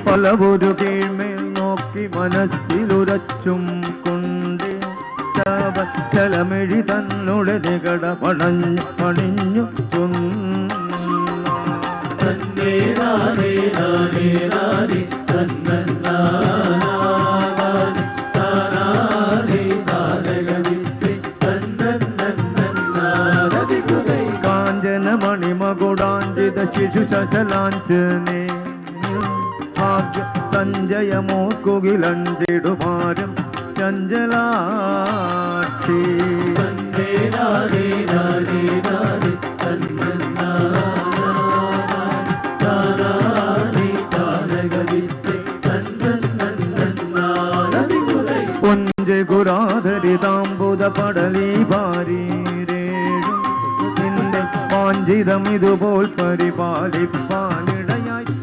പലവൊരു കീഴ്മേൽ നോക്കി മനസ്സിലുരച്ചും കൊണ്ട് ചലമെഴി തന്നുടെ നികട പണിഞ്ഞു കാഞ്ചനമണിമകുടാഞ്ചിത ശിശു ശശലാഞ്ചനേ സഞ്ജയമോക്കുകിലഞ്ചിടുമാരും ചഞ്ചലാക്ഷി പുഞ്ചകുരാധരിതാംബുദ പടലി ഭാരീരേഴും നിന്റെ പാഞ്ചിതം ഇതുപോൽ പരിപാലിപ്പാനിടയായി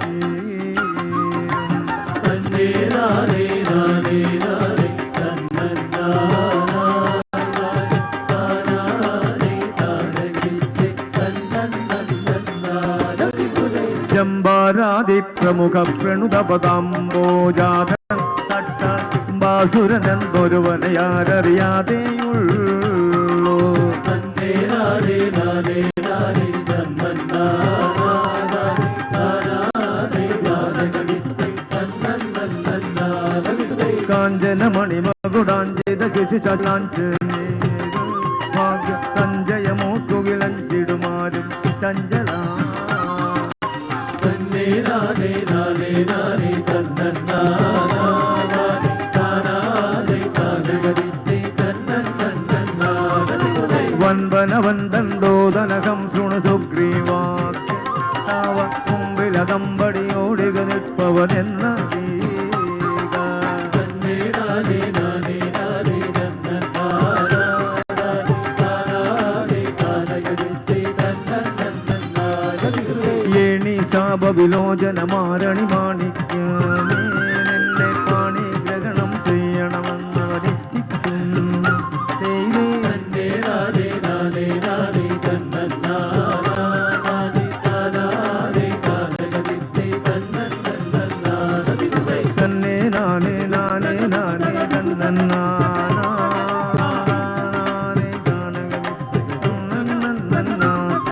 ജംബാരാദി പ്രമുഖ പ്രണുതപദാംബോജാതൻ ബാസുരനെന്തൊരുവനെയാരറിയാതെയുള്ളൂ കാഞ്ചനമണിമകുടാഞ്ചിത ശിശു ശലാഞ്ചനേ ഭാഗ്യ സഞ്ജയമോക്കുകിലഞ്ചിടുമാരും ചഞ്ചല വൻപനവന്തണ്ടോദനകം ശൃണു സുഗ്രീവാവ മുമ്പിലകമ്പടിയോടിക നിൽപ്പവനെന്ന ഏണി ശാപവിലോചന മാരണി മാണിക്യ